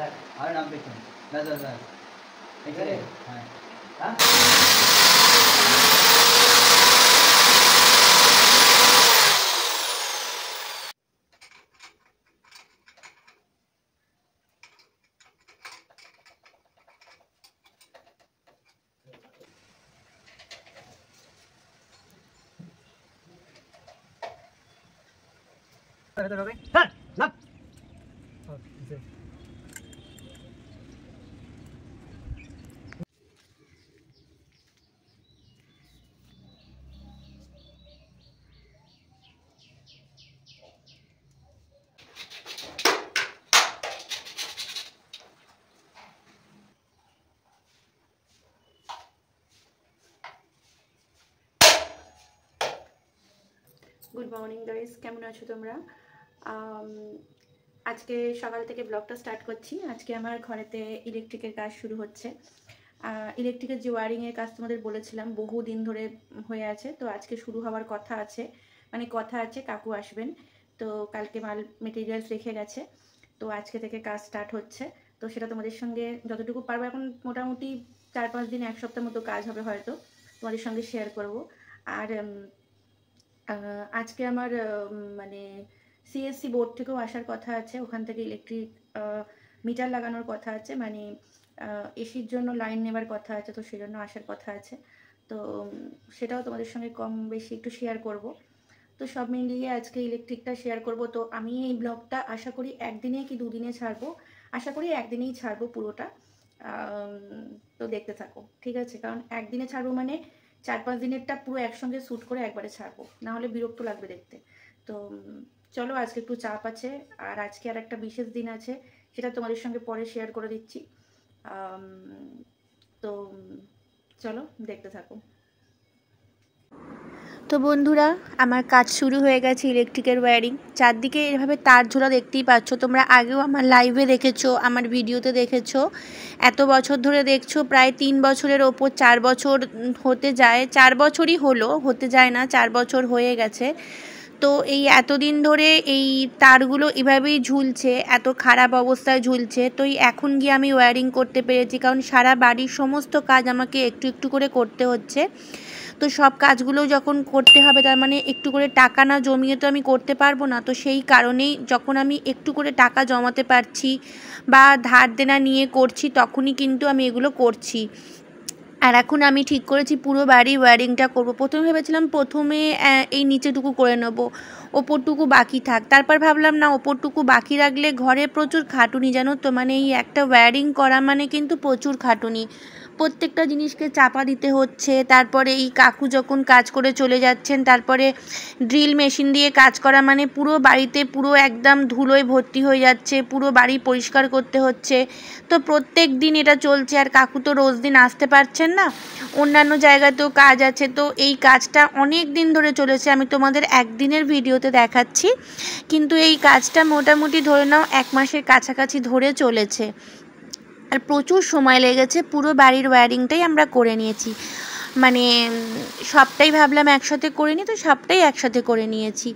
আর নাম দেখুন বাস বাস বাস এখানে হ্যাঁ হ্যাঁ হ্যাঁ নাম গুড মর্নিং গাইস, কেমন আছো তোমরা? আজকে সকাল থেকে ব্লগটা স্টার্ট করছি। আজকে আমার ঘরেতে ইলেকট্রিকের কাজ শুরু হচ্ছে। ইলেকট্রিকের যে ওয়ারিংয়ের কাজ তোমাদের বলেছিলাম বহু দিন ধরে হয়ে আছে, তো আজকে শুরু হওয়ার কথা আছে, মানে কথা আছে কাকু আসবেন, তো কালকে মাল মেটেরিয়ালস রেখে গেছে, তো আজকে থেকে কাজ স্টার্ট হচ্ছে। তো সেটা তোমাদের সঙ্গে যতটুকু পারবো, এখন মোটামুটি 4-5 দিন, 1 সপ্তাহ মতো কাজ হবে হয়তো, তোমাদের সঙ্গে শেয়ার করব। আর আজকে আমার মানে সিএসসি বোর্ড থেকেও আসার কথা আছে, ওখান থেকে ইলেকট্রিক মিটার লাগানোর কথা আছে, মানে এসির জন্য লাইন নেবার কথা আছে, তো সেই জন্য আসার কথা আছে। তো সেটাও তোমাদের সঙ্গে কম বেশি একটু শেয়ার করব। তো সব মিলিয়ে আজকে ইলেকট্রিকটা শেয়ার করব। তো আমি এই ব্লগটা আশা করি একদিনে কি দুদিনে ছাড়বো, আশা করি একদিনেই ছাড়বো পুরোটা। তো দেখতে থাকো, ঠিক আছে? কারণ একদিনে ছাড়বো মানে 4-5 দিনেরটা পুরো একসঙ্গে শ্যুট করে একবারে ছাড়বো, না হলে বিরক্ত লাগবে দেখতে। তো চলো, আজকে একটু চাপ আছে, আর আজকে আর একটা বিশেষ দিন আছে, সেটা তোমাদের সঙ্গে পরে শেয়ার করে দিচ্ছি। তো চলো দেখতে থাকো। তো বন্ধুরা, আমার কাজ শুরু হয়ে গেছে ইলেকট্রিকের ওয়্যারিং। চারদিকে এভাবে তার ঝোলা দেখতেই পাচ্ছ, তোমরা আগেও আমার লাইভে দেখেছো, আমার ভিডিওতে দেখেছো। এত বছর ধরে দেখছো, প্রায় 3 বছরের ওপর, 4 বছর হতে যায়, 4 বছরই হলো, হতে যায় না, 4 বছর হয়ে গেছে। তো এই এতদিন ধরে এই তারগুলো এভাবেই ঝুলছে, এত খারাপ অবস্থায় ঝুলছে। তো এখন গিয়ে আমি ওয়্যারিং করতে পেরেছি, কারণ সারা বাড়ির সমস্ত কাজ আমাকে একটু একটু করে করতে হচ্ছে। তো সব কাজগুলো যখন করতে হবে, তার মানে একটু করে টাকা না জমিয়ে তো আমি করতে পারবো না। তো সেই কারণেই যখন আমি একটু করে টাকা জমাতে পারছি বা ধার দেনা নিয়ে করছি, তখনই কিন্তু আমি এগুলো করছি। আর এখন আমি ঠিক করেছি পুরো বাড়ি ওয়্যারিংটা করব। প্রথমে ভেবেছিলাম প্রথমে এই নিচেটুকু করে নেব, ওপরটুকু বাকি থাক। তারপর ভাবলাম না, ওপরটুকু বাকি রাখলে ঘরে প্রচুর খাটুনি, জানো তো, মানে এই একটা ওয়্যারিং করা মানে কিন্তু প্রচুর খাটুনি, প্রত্যেকটা জিনিসকে চাপা দিতে হচ্ছে। তারপরে এই কাকু যখন কাজ করে চলে যাচ্ছেন, তারপরে ড্রিল মেশিন দিয়ে কাজ করা মানে পুরো বাড়িতে পুরো একদম ধুলোয় ভর্তি হয়ে যাচ্ছে, পুরো বাড়ি পরিষ্কার করতে হচ্ছে। তো প্রত্যেক দিন এটা চলছে, আর কাকু তো রোজ দিন আসতে পারছেন না, অন্যান্য জায়গাতেও কাজ আছে। তো এই কাজটা অনেক দিন ধরে চলেছে, আমি তোমাদের একদিনের ভিডিওতে দেখাচ্ছি, কিন্তু এই কাজটা মোটামুটি ধরে নাও 1 মাসের কাছাকাছি ধরে চলেছে, আর প্রচুর সময় লেগেছে। পুরো বাড়ির ওয়্যারিংটাই আমরা করে নিয়েছি, মানে সবটাই ভাবলাম একসাথে করে নিই, তো সবটাই একসাথে করে নিয়েছি।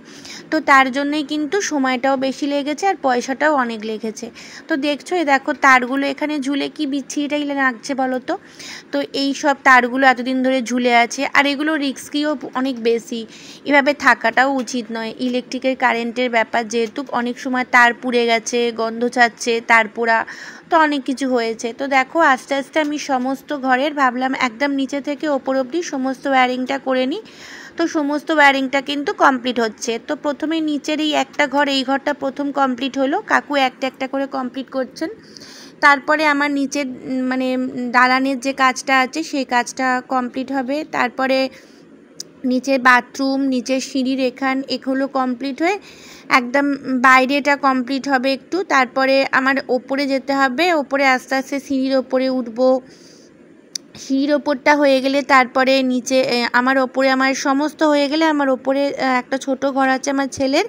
তো তার জন্যই কিন্তু সময়টাও বেশি লেগেছে, আর পয়সাটাও অনেক লেগেছে। তো দেখছো, এই দেখো তারগুলো এখানে ঝুলে কি বিচ্ছিরিটাই লাগছে বলো তো। তো এই সব তারগুলো এতদিন ধরে ঝুলে আছে, আর এগুলো রিস্কিও অনেক বেশি, এভাবে থাকাটাও উচিত নয়। ইলেকট্রিকের কারেন্টের ব্যাপার, যেহেতু অনেক সময় তার পুড়ে গেছে, গন্ধ ছাড়ছে, তার পোড়া, তো অনেক কিছু হয়েছে। তো দেখো আস্তে আস্তে আমি সমস্ত ঘরের ভাবলাম একদম নিচে থেকে ওপর অবধি সমস্ত ওয়্যারিংটা করে নিই। তো সমস্ত ওয়্যারিংটা কিন্তু কমপ্লিট হচ্ছে। তো প্রথমে নিচের এই একটা ঘর, এই ঘরটা প্রথম কমপ্লিট হলো, কাকু একটা একটা করে কমপ্লিট করছেন। তারপরে আমার নিচের মানে দালানের যে কাজটা আছে সেই কাজটা কমপ্লিট হবে। তারপরে নিচের বাথরুম, নিচের সিঁড়ির এগুলো কমপ্লিট হয়ে একদম বাইরেটা কমপ্লিট হবে একটু। তারপরে আমার ওপরে যেতে হবে, ওপরে আস্তে আস্তে সিঁড়ির ওপরে উঠবো। সিঁড়ির ওপরটা হয়ে গেলে তারপরে নিচে আমার ওপরে আমার সমস্ত হয়ে গেলে আমার ওপরে একটা ছোট ঘর আছে আমার ছেলের,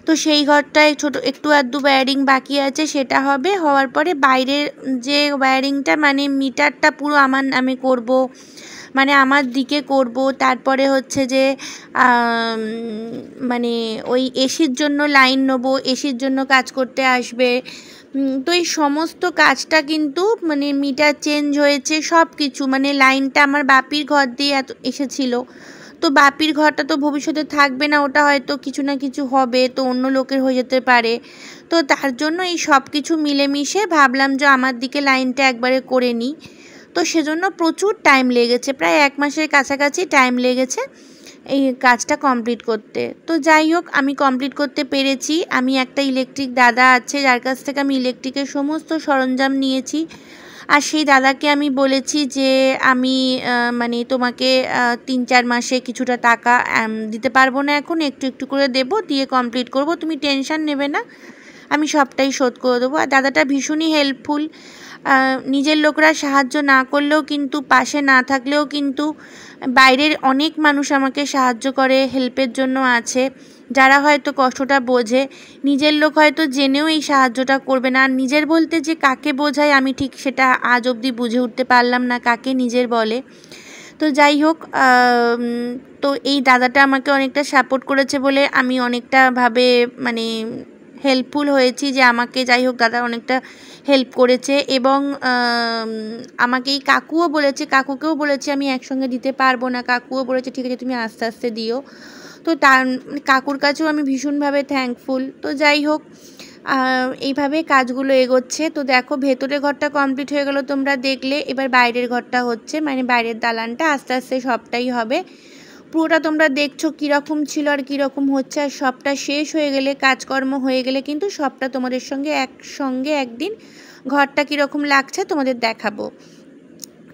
তো সেই ঘরটায় ছোট একটু আধটু ওয়্যারিং বাকি আছে, সেটা হবে। হওয়ার পরে বাইরের যে ওয়্যারিংটা মানে মিটারটা পুরো আমার নামে করব, মানে আমার দিকে করব। তারপরে হচ্ছে যে মানে ওই এসির জন্য লাইন নেবো, এসির জন্য কাজ করতে আসবে, তো এই সমস্ত কাজটা কিন্তু মানে মিটার চেঞ্জ হয়েছে, সব কিছু মানে লাইনটা আমার বাপির ঘর দিয়ে এসেছিল। তো বাপির ঘরটা তো ভবিষ্যতে থাকবে না, ওটা হয়তো কিছু না কিছু হবে, তো অন্য লোকের হয়ে যেতে পারে। তো তার জন্য এই সব কিছু মিলেমিশে ভাবলাম যে আমার দিকে লাইনটা একবারে করে নিই। তো সেজন্য প্রচুর টাইম লেগেছে, প্রায় 1 মাসের কাছাকাছি টাইম লেগেছে এই কাজটা কমপ্লিট করতে। তো যাই হোক, আমি কমপ্লিট করতে পেরেছি। আমি একটা ইলেকট্রিক দাদা আছে যার কাছ থেকে আমি ইলেকট্রিকের সমস্ত সরঞ্জাম নিয়েছি। আর সেই দাদাকে আমি বলেছি যে আমি মানে তোমাকে 3-4 মাসে কিছুটা টাকা দিতে পারবো না, এখন একটু একটু করে দেবো, দিয়ে কমপ্লিট করব, তুমি টেনশন নেবে না, আমি সবটাই শোধ করে দেবো। আর দাদাটা ভীষণই হেল্পফুল। নিজের লোকরা সাহায্য না করলেও কিন্তু, পাশে না থাকলেও কিন্তু বাইরের অনেক মানুষ আমাকে সাহায্য করে, হেল্পের জন্য আছে, যারা হয়তো কষ্টটা বোঝে। নিজের লোক হয়তো জেনেও এই সাহায্যটা করবে না। আর নিজের বলতে যে কাকে বোঝায় আমি ঠিক সেটা আজ অবধি বুঝে উঠতে পারলাম না, কাকে নিজের বলে। তো যাই হোক, তো এই দাদাটা আমাকে অনেকটা সাপোর্ট করেছে বলে আমি অনেকটাভাবে মানে হেল্পফুল হয়েছি, যে আমাকে যাই হোক দাদা অনেকটা হেল্প করেছে। এবং আমাকে এই কাকুও বলেছে, কাকুকেও বলেছে আমি একসঙ্গে দিতে পারবো না, কাকুও বলেছে ঠিক আছে তুমি আস্তে আস্তে দিও। তো তার কাকুর কাছেও আমি ভীষণভাবে থ্যাঙ্কফুল। তো যাই হোক, এইভাবে কাজগুলো এগোচ্ছে। তো দেখো ভেতরের ঘরটা কমপ্লিট হয়ে গেল, তোমরা দেখলে। এবার বাইরের ঘরটা হচ্ছে, মানে বাইরের দালানটা আস্তে আস্তে সবটাই হবে। পুরোটা তোমরা দেখছো কীরকম ছিল আর কীরকম হচ্ছে। আর সবটা শেষ হয়ে গেলে, কাজকর্ম হয়ে গেলে কিন্তু সবটা তোমাদের সঙ্গে একসঙ্গে একদিন ঘরটা কীরকম লাগছে তোমাদের দেখাবো।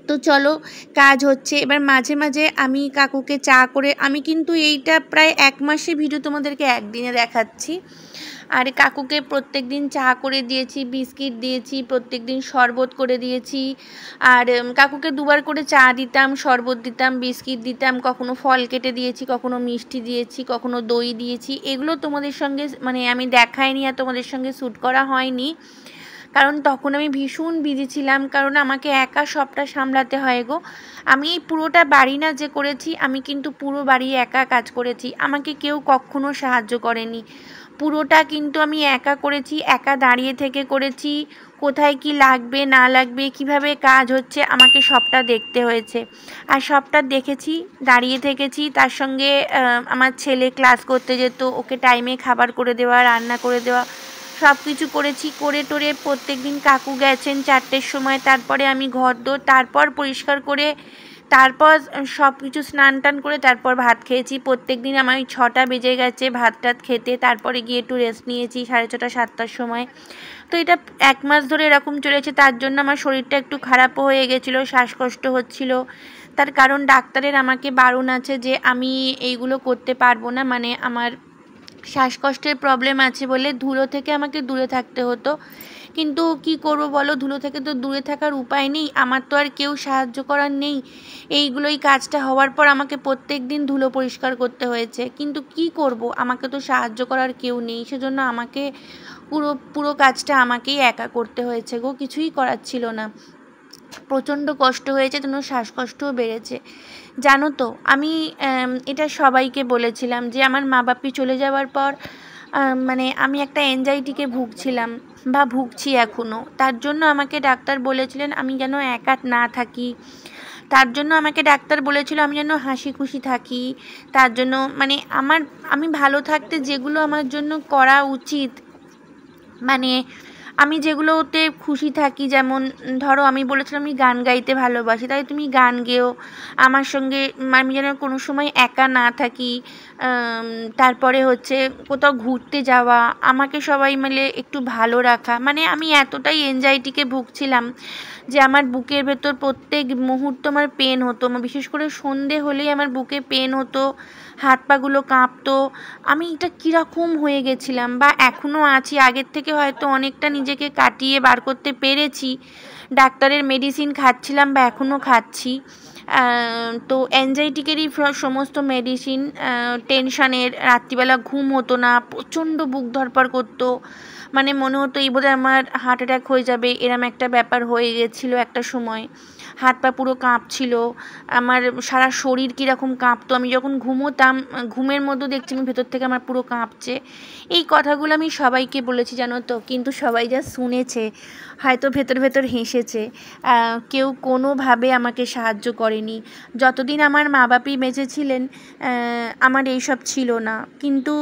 তো চলো, কাজ হচ্ছে। এবার মাঝে মাঝে আমি কাকুকে চা করে, আমি কিন্তু এইটা প্রায় 1 মাসের ভিডিও তোমাদেরকে একদিনে দেখাচ্ছি। আর কাকুকে প্রত্যেক দিন চা করে দিয়েছি, বিস্কিট দিয়েছি, প্রত্যেক দিন শরবত করে দিয়েছি। আর কাকুকে 2বার করে চা দিতাম, শরবত দিতাম, বিস্কিট দিতাম, কখনো ফল কেটে দিয়েছি, কখনো মিষ্টি দিয়েছি, কখনো দই দিয়েছি। এগুলো তোমাদের সঙ্গে মানে আমি দেখাইনি আর তোমাদের সঙ্গে শ্যুট করা হয়নি, কারণ তখন আমি ভীষণ বিজি ছিলাম, কারণ আমাকে একা সবটা সামলাতে হয় গো। আমি এই পুরোটা বাড়ি না যে করেছি, আমি কিন্তু পুরো বাড়ি একা কাজ করেছি, আমাকে কেউ কখনো সাহায্য করেনি। পুরোটা কিন্তু আমি একা করেছি, একা দাঁড়িয়ে থেকে করেছি। কোথায় কি লাগবে না লাগবে, কিভাবে কাজ হচ্ছে, আমাকে সবটা দেখতে হয়েছে। আর সবটা দেখেছি, দাঁড়িয়ে থেকেছি। তার সঙ্গে আমার ছেলে ক্লাস করতে যেত, ওকে টাইমে খাবার করে দেওয়া, রান্না করে দেওয়া, সব কিছু করেছি। করে টোরে প্রত্যেক দিন কাকু গেছেন 4টের সময়, তারপরে আমি ঘর দোর তারপর পরিষ্কার করে, তারপর সব কিছু স্নান টান করে তারপর ভাত খেয়েছি। প্রত্যেক দিন আমার 6টা বেজে গেছে ভাত টাত খেতে, তারপরে গিয়ে একটু রেস্ট নিয়েছি 6:30 7টার সময়। তো এটা 1 মাস ধরে এরকম চলেছে। তার জন্য আমার শরীরটা একটু খারাপও হয়ে গেছিলো, শ্বাসকষ্ট হচ্ছিল। তার কারণ ডাক্তারের আমাকে বারণ আছে যে আমি এইগুলো করতে পারবো না, মানে আমার শ্বাসকষ্টের প্রবলেম আছে বলে ধুলো থেকে আমাকে দূরে থাকতে হতো। কিন্তু কি করবো বলো, ধুলো থেকে তো দূরে থাকার উপায় নেই, আমার তো আর কেউ সাহায্য করার নেই। এইগুলোই কাজটা হওয়ার পর আমাকে প্রত্যেক দিন ধুলো পরিষ্কার করতে হয়েছে। কিন্তু কি করব, আমাকে তো সাহায্য করার কেউ নেই, সেজন্য আমাকে পুরো কাজটা আমাকেই একা করতে হয়েছে গো, কিছুই করার ছিল না। প্রচণ্ড কষ্ট হয়েছে, তেমন শ্বাসকষ্টও বেড়েছে। জানো তো, আমি এটা সবাইকে বলেছিলাম যে আমার মা বাপি চলে যাওয়ার পর মানে আমি একটা অ্যাংজাইটিকে ভুগছিলাম বা ভুগছি এখনও। তার জন্য আমাকে ডাক্তার বলেছিলেন আমি যেন একা না থাকি, তার জন্য আমাকে ডাক্তার বলেছিল আমি যেন হাসি খুশি থাকি। তার জন্য মানে আমি ভালো থাকতে যেগুলো আমার জন্য করা উচিত, মানে আমি যেগুলোতে খুশি থাকি, যেমন ধরো আমি বলেছিলাম আমি গান গাইতে ভালোবাসি, তাই তুমি গান গেও আমার সঙ্গে, আমি যেন কোনো সময় একা না থাকি। তারপরে হচ্ছে কোথাও ঘুরতে যাওয়া, আমাকে সবাই মিলে একটু ভালো রাখা। মানে আমি এতটাই এনজাইটিকে ভুগছিলাম যে আমার বুকের ভেতর প্রত্যেক মুহূর্ত আমার পেন হতো, বিশেষ করে সন্ধে হলেই আমার বুকে পেন হতো, হাত পাগুলো কাঁপতো। আমি এটা কীরকম হয়ে গেছিলাম বা এখনও আছি, আগের থেকে হয়তো অনেকটা নিজেকে কাটিয়ে বার করতে পেরেছি। ডাক্তারের মেডিসিন খাচ্ছিলাম বা এখনও খাচ্ছি। তো অ্যাংজাইটিকেরই সমস্ত মেডিসিন, টেনশানের, রাত্রিবেলা ঘুম হতো না, প্রচণ্ড বুক ধড়ফড় করতো, মানে মনে হতো এই বোধহয় আমার হার্ট অ্যাটাক হয়ে যাবে, এরম একটা ব্যাপার হয়ে গেছিলো একটা সময়। হাত পা পুরো কাঁপছিল, আমার সারা শরীর কীরকম কাঁপতো। আমি যখন ঘুমোতাম, ঘুমের মধ্যে দেখছি আমি ভেতর থেকে আমার পুরো কাঁপছে। এই কথাগুলো আমি সবাইকে বলেছি জানো তো, কিন্তু সবাই যা শুনেছে হয়তো ভেতর ভেতর হেসেছে। কেউ কোনোভাবে আমাকে সাহায্য করেনি। যতদিন আমার মা বাপি বেঁচে ছিলেন আমার এইসব ছিল না। কিন্তু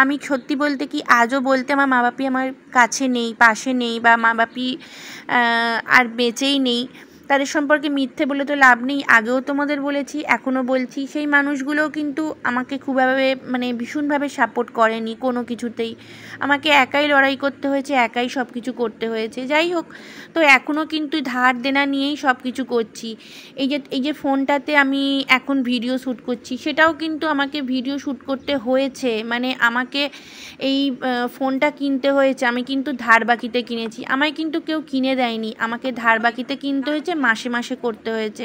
আমি সত্যি বলতে কি, আজও বলতে আমার মা বাপি আমার কাছে নেই, পাশে নেই, বা মা বাপি আর বেঁচেই নেই। তাদের সম্পর্কে মিথ্যে বলে তো লাভ নেই। আগেও তোমাদের বলেছি, এখনও বলছি, সেই মানুষগুলোও কিন্তু আমাকে খুবভাবে মানে ভীষণভাবে সাপোর্ট করেনি কোনো কিছুতেই। আমাকে একাই লড়াই করতে হয়েছে, একাই সব কিছু করতে হয়েছে। যাই হোক, তো এখনও কিন্তু ধার দেনা নিয়েই সব কিছু করছি। এই যে ফোনটাতে আমি এখন ভিডিও শ্যুট করছি, সেটাও কিন্তু আমাকে ভিডিও শ্যুট করতে হয়েছে। মানে আমাকে এই ফোনটা কিনতে হয়েছে, আমি কিন্তু ধার বাকিতে কিনেছি। আমায় কিন্তু কেউ কিনে দেয়নি, আমাকে ধার বাকিতে কিনতে হয়েছে, মাসে মাসে করতে হয়েছে।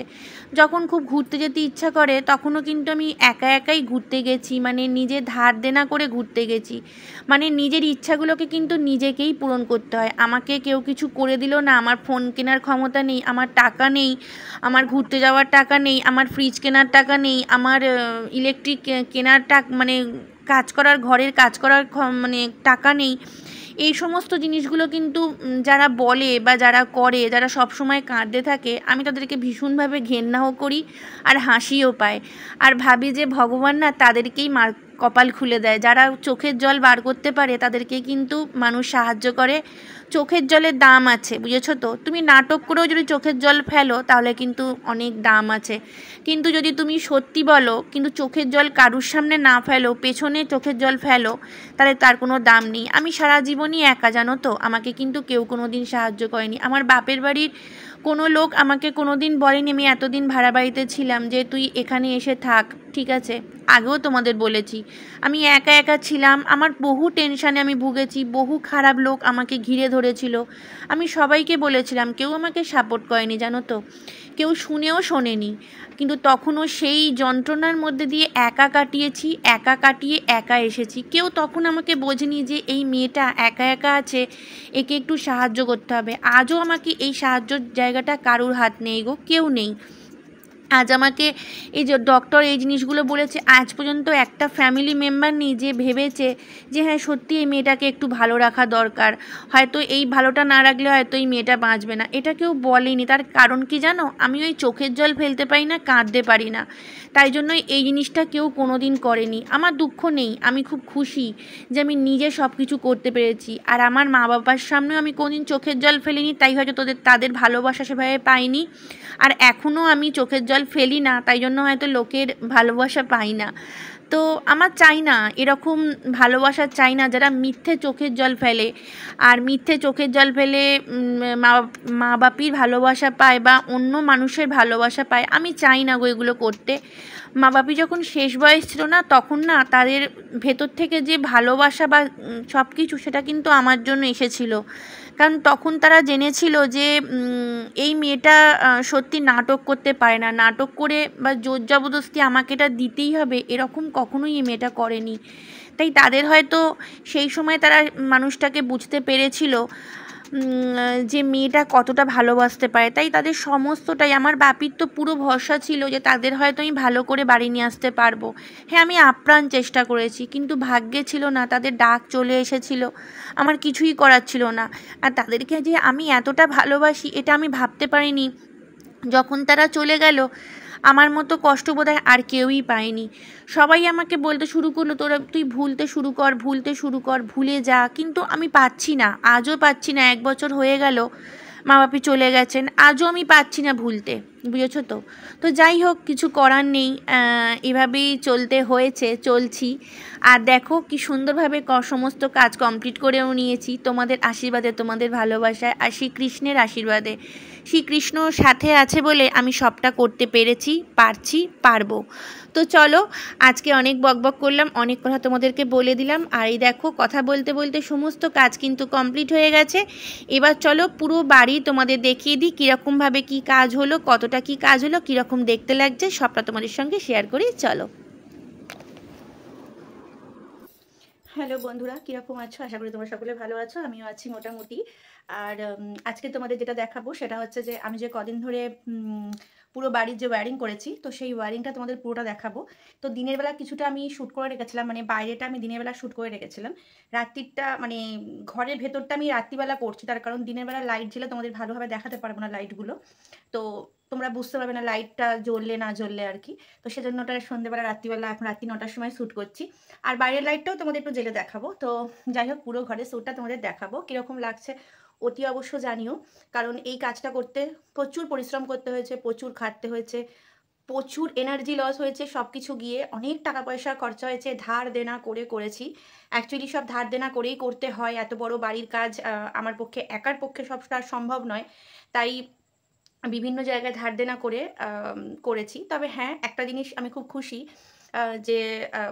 যখন খুব ঘুরতে যেতে ইচ্ছা করে তখনও কিন্তু আমি একাই ঘুরতে গেছি, মানে নিজে ধার দেনা করে ঘুরতে গেছি। মানে নিজের ইচ্ছাগুলোকে কিন্তু নিজেকেই পূরণ করতে হয়। আমাকে কেউ কিছু করে দিল না, আমার ফোন কেনার ক্ষমতা নেই, আমার টাকা নেই, আমার ঘুরতে যাওয়ার টাকা নেই, আমার ফ্রিজ কেনার টাকা নেই, আমার ইলেকট্রিক কেনার টাকা, মানে কাজ করার, ঘরের কাজ করার মানে টাকা নেই। এই সমস্ত জিনিসগুলো কিন্তু যারা বলে বা যারা করে, যারা সব সময় কাঁদতে থাকে, আমি তাদেরকে ভীষণভাবে ঘেন্নাও করি আর হাসিও পায়। আর ভাবি যে ভগবান না তাদেরকেই কপাল খুলে দেয়। যারা চোখের জল বার করতে পারে তাদেরকে কিন্তু মানুষ সাহায্য করে। চোখের জলের দাম আছে, বুঝেছো তো? তুমি নাটক করেও যদি চোখের জল ফেলো তাহলে কিন্তু অনেক দাম আছে। কিন্তু যদি তুমি সত্যি বলো কিন্তু চোখের জল কারুর সামনে না ফেলো, পেছনে চোখের জল ফেলো, তাহলে তার কোনো দাম নেই। আমি সারা জীবনই একা, জানো তো, আমাকে কিন্তু কেউ কোনো দিন সাহায্য করেনি। আমার বাপের বাড়ির কোনো লোক আমাকে কোনো দিন বলেনি, আমি এতদিন ভাড়া বাড়িতে ছিলাম, যে তুই এখানে এসে থাক, ঠিক আছে? আগেও তোমাদের বলেছি আমি একা ছিলাম, আমার বহু টেনশানে আমি ভুগেছি, বহু খারাপ লোক আমাকে ঘিরে ধরেছিল। আমি সবাইকে বলেছিলাম, কেউ আমাকে সাপোর্ট করেনি, জানো তো, কেউ শুনেও শোনেনি। কিন্তু তখনও সেই যন্ত্রণার মধ্যে দিয়ে একা কাটিয়েছি, একা কাটিয়ে একা এসেছি। কেউ তখন আমাকে বোঝেনি যে এই মেয়েটা একা আছে, একে একটু সাহায্য করতে হবে। আজও আমাকে এই সাহায্যর জায়গাটা কারুর হাত নেই গো, কেউ নেই। আজ আমাকে এই যে ডক্টর এই জিনিসগুলো বলেছে, আজ পর্যন্ত একটা ফ্যামিলি মেম্বার নেই যে ভেবেছে যে হ্যাঁ সত্যি এই মেয়েটাকে একটু ভালো রাখা দরকার, হয়তো এই ভালোটা না রাখলে হয়তো এই মেয়েটা বাঁচবে না, এটা কেউ বলেনি। তার কারণ কি জানো? আমি ওই চোখের জল ফেলতে পারি না, কাঁদতে পারি না, তাই জন্য এই জিনিসটা কেউ কোনো দিন করেনি। আমার দুঃখ নেই, আমি খুব খুশি যে আমি নিজে সব কিছু করতে পেরেছি। আর আমার মা বাবার সামনেও আমি কোনোদিন চোখের জল ফেলিনি, তাই হয়তো তাদের ভালোবাসা সেভাবে পাইনি। আর এখনও আমি চোখের জল ফেলি না, তাই জন্য হয়তো লোকের ভালোবাসা পাই না। তো আমার চাই না এরকম ভালোবাসা, চাই না যারা মিথ্যে চোখের জল ফেলে। আর মিথ্যে চোখের জল ফেলে মা বাপির ভালোবাসা পায় বা অন্য মানুষের ভালোবাসা পায়, আমি চাই না গো এগুলো করতে। মা বাপি যখন শেষ বয়স ছিল না, তখন না তাদের ভেতর থেকে যে ভালোবাসা বা সব কিছু, সেটা কিন্তু আমার জন্য এসেছিল। কারণ তখন তারা জেনেছিল যে এই মেয়েটা সত্যি নাটক করতে পারে না, নাটক করে বা জোর জবরদস্তি আমাকে এটা দিতেই হবে এরকম কখনোই এই মেয়েটা করেনি। তাই তাদের হয়তো সেই সময় তারা মানুষটাকে বুঝতে পেরেছিল যে মেয়েটা কতটা ভালোবাসতে পারে। তাই তাদের সমস্তটাই, আমার বাপির তো পুরো ভরসা ছিল যে তাদের হয়তো আমি ভালো করে বাড়ি নিয়ে আসতে পারবো। হ্যাঁ, আমি আপ্রাণ চেষ্টা করেছি, কিন্তু ভাগ্যে ছিল না, তাদের ডাক চলে এসেছিল, আমার কিছুই করার ছিল না। আর তাদেরকে যে আমি এতটা ভালোবাসি এটা আমি ভাবতে পারিনি। যখন তারা চলে গেল, আমার মতো কষ্ট বোধহয় আর কেউই পায়নি। সবাই আমাকে বলতে শুরু করলো, তুই ভুলতে শুরু কর, ভুলে যা। কিন্তু আমি পাচ্ছি না, আজও পাচ্ছি না। 1 বছর হয়ে গেল মা বাপি চলে গেছেন, আজও আমি পাচ্ছি না ভুলতে, বুঝেছো তো? তো যাই হোক, কিছু করার নেই, এভাবেই চলছি। আর দেখো কি সুন্দরভাবে সমস্ত কাজ কমপ্লিট করেও নিয়েছি, তোমাদের আশীর্বাদে, তোমাদের ভালোবাসায়, আর শ্রীকৃষ্ণের আশীর্বাদে। শ্রীকৃষ্ণ সাথে আছে বলে আমি সবটা করতে পেরেছি, পারবো। তো চলো, আজকে অনেক বকবক করলাম, অনেক কথা তোমাদেরকে বলে দিলাম। আর এই দেখো, কথা বলতে বলতে সমস্ত কাজ কিন্তু কমপ্লিট হয়ে গেছে। এবার চলো পুরো বাড়ি তোমাদের দেখিয়ে দিই কীরকমভাবে কী কাজ হলো, কতটা কী কাজ হলো, কীরকম দেখতে লাগছে, সবটা তোমাদের সঙ্গে শেয়ার করি। চলো। হ্যালো বন্ধুরা, কীরকম আছো? আশা করি তোমরা সকলে ভালো আছো, আমিও আছি মোটামুটি। আর আজকে তোমাদের যেটা দেখাবো সেটা হচ্ছে যে আমি যে কদিন ধরে পুরো বাড়ির যে ওয়্যারিং করেছি, তো সেই ওয়্যারিংটা তোমাদের পুরোটা দেখাবো। তো দিনের বেলা কিছুটা আমি শ্যুট করে রেখেছিলাম, মানে বাইরেটা আমি দিনের বেলা শ্যুট করে রেখেছিলাম। রাত্রিটা মানে ঘরের ভেতরটা আমি রাত্রিবেলা করছি, তার কারণ দিনের বেলা লাইট জ্বলে তোমাদের ভালোভাবে দেখাতে পারবো না লাইটগুলো, তো তোমরা বুঝতে পারবে না লাইটটা জ্বললে না জ্বললে আর কি। তো সেজন্য ওটা সন্ধ্যেবেলা রাত্রিবেলা এখন রাত্রি 9টার সময় শ্যুট করছি। আর বাইরের লাইটটাও তোমাদের একটু জেলে দেখাবো। তো যাই হোক, পুরো ঘরের শ্যুটটা তোমাদের দেখাবো, কীরকম লাগছে অতি অবশ্য জানিও। কারণ এই কাজটা করতে প্রচুর পরিশ্রম করতে হয়েছে, প্রচুর খাটতে হয়েছে, প্রচুর এনার্জি লস হয়েছে, সব কিছু গিয়ে অনেক টাকা পয়সা খরচা হয়েছে, ধার দেনা করে করেছি। অ্যাকচুয়ালি সব ধার দেনা করেই করতে হয়, এত বড় বাড়ির কাজ আমার পক্ষে একার পক্ষে সবটা সম্ভব নয়, তাই বিভিন্ন জায়গায় ধার দেনা করে করেছি। তবে হ্যাঁ, একটা জিনিস আমি খুব খুশি যে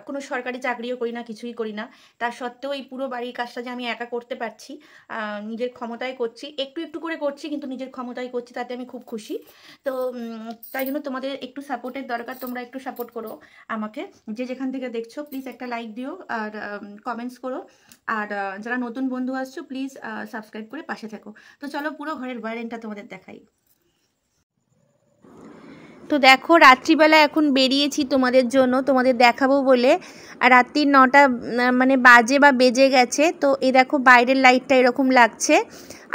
কোনো সরকারি চাকরিও করি না, কিছুই করি না, তার সত্ত্বেও এই পুরো বাড়ির কাজটা যে আমি একা করতে পারছি, নিজের ক্ষমতায় করছি, একটু একটু করে করছি কিন্তু নিজের ক্ষমতায় করছি, তাতে আমি খুব খুশি। তো তাই জন্য তোমাদের একটু সাপোর্টের দরকার, তোমরা একটু সাপোর্ট করো আমাকে, যে যেখান থেকে দেখছো প্লিজ একটা লাইক দিও আর কমেন্টস করো। আর যারা নতুন বন্ধু আসছো প্লিজ সাবস্ক্রাইব করে পাশে থেকো। তো চলো পুরো ঘরের ওয়্যারিংটা তোমাদের দেখাই। তো দেখো, রাত্রিবেলা এখন বেরিয়েছি তোমাদের জন্য, তোমাদের দেখাবো বলে। আর রাত্রি 9টা মানে বাজে বা বেজে গেছে। তো এ দেখো বাইরের লাইটটা এরকম লাগছে,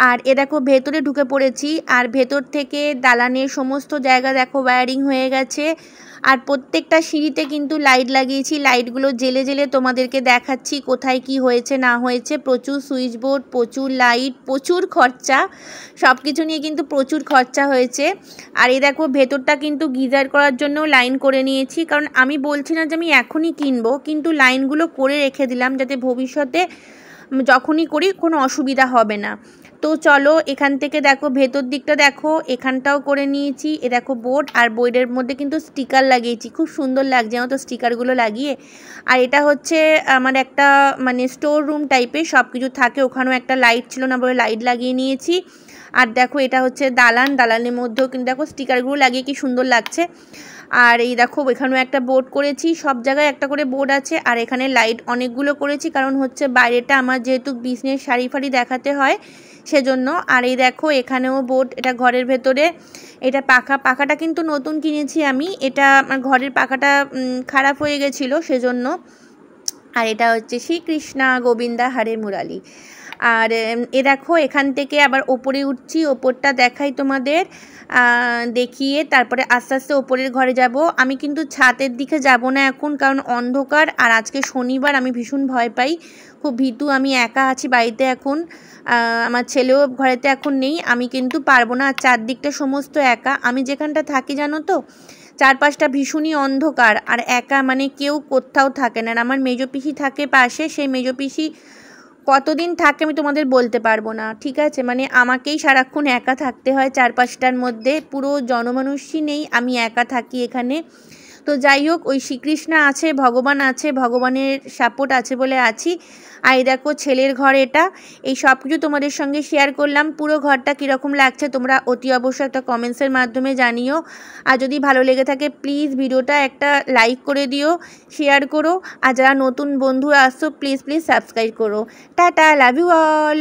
আর এ দেখো ভেতরে ঢুকে পড়েছি, আর ভেতর থেকে দালানের সমস্ত জায়গা দেখো ওয়্যারিং হয়ে গেছে। আর প্রত্যেকটা সিঁড়িতে কিন্তু লাইট লাগিয়েছি, লাইটগুলো জেলে জেলে তোমাদেরকে দেখাচ্ছি কোথায় কি হয়েছে না হয়েছে। প্রচুর সুইচ বোর্ড, প্রচুর লাইট, প্রচুর খরচা, সব কিছু নিয়ে কিন্তু প্রচুর খরচা হয়েছে। আর এই দেখো ভেতরটা কিন্তু গিজার করার জন্য লাইন করে নিয়েছি, কারণ আমি বলছি না যে আমি এখনই কিনবো, কিন্তু লাইনগুলো করে রেখে দিলাম যাতে ভবিষ্যতে যখনই করি কোনো অসুবিধা হবে না। তো চলো এখান থেকে দেখো ভেতর দিকটা দেখো, এখানটাও করে নিয়েছি। এ দেখো বোর্ড, আর বোর্ডের মধ্যে কিন্তু স্টিকার লাগিয়েছি, খুব সুন্দর লাগছে আমার তো স্টিকারগুলো লাগিয়ে। আর এটা হচ্ছে আমার একটা মানে স্টোর রুম টাইপের, সব কিছু থাকে, ওখানেও একটা লাইট ছিল না বলে লাইট লাগিয়ে নিয়েছি। আর দেখো এটা হচ্ছে দালান, দালানের মধ্যেও কিন্তু দেখো স্টিকারগুলো লাগিয়ে কি সুন্দর লাগছে। আর এই দেখো এখানেও একটা বোর্ড করেছি, সব জায়গায় একটা করে বোর্ড আছে। আর এখানে লাইট অনেকগুলো করেছি, কারণ হচ্ছে বাইরেটা আমার যেহেতু বিজনেস শাড়ি ফাড়ি দেখাতে হয় সেজন্য। আর এই দেখো এখানেও বোর্ড, এটা ঘরের ভেতরে। এটা পাখাটা কিন্তু নতুন কিনেছি আমি, এটা আমার ঘরের পাখাটা খারাপ হয়ে গেছিলো সেজন্য। আর এটা হচ্ছে শ্রীকৃষ্ণা গোবিন্দা হারে মুরালি। আর এ দেখো এখান থেকে আবার ওপরে উঠছি, ওপরটা দেখাই তোমাদের, দেখিয়ে তারপরে আস্তে আস্তে ওপরের ঘরে যাব। আমি কিন্তু ছাদের দিকে যাব না এখন, কারণ অন্ধকার, আর আজকে শনিবার, আমি ভীষণ ভয় পাই, খুব ভীতু। আমি একা আছি বাড়িতে এখন, আমার ছেলেও ঘরেতে এখন নেই, আমি কিন্তু পারবো না। আর চারদিকটা সমস্ত একা, আমি যেখানটা থাকি জানো তো, চারপাশটা ভীষণই অন্ধকার, আর একা মানে কেউ কোথাও থাকে না। আর আমার মেজো পিসি থাকে পাশে, সেই মেজো পিসি কতদিন থাকে আমি তোমাদের বলতে পারবো না, ঠিক আছে? মানে আমাকেই সারাক্ষণ একা থাকতে হয় চারপাশটার মধ্যে, পুরো জনমানুষই নেই, আমি একা থাকি এখানে। তো যাই হোক, ওই শ্রীকৃষ্ণ আছে, ভগবান আছে, ভগবানের সাপোর্ট আছে বলে আছি। আর এই দেখো ছেলের ঘর এটা, এই সব কিছু তোমাদের সঙ্গে শেয়ার করলাম। পুরো ঘরটা কীরকম লাগছে তোমরা অতি অবশ্যই একটা কমেন্টসের মাধ্যমে জানিও। আর যদি ভালো লেগে থাকে প্লিজ ভিডিওটা একটা লাইক করে দিও, শেয়ার করো। আর যারা নতুন বন্ধু আসছো প্লিজ সাবস্ক্রাইব করো। Tata, love you all.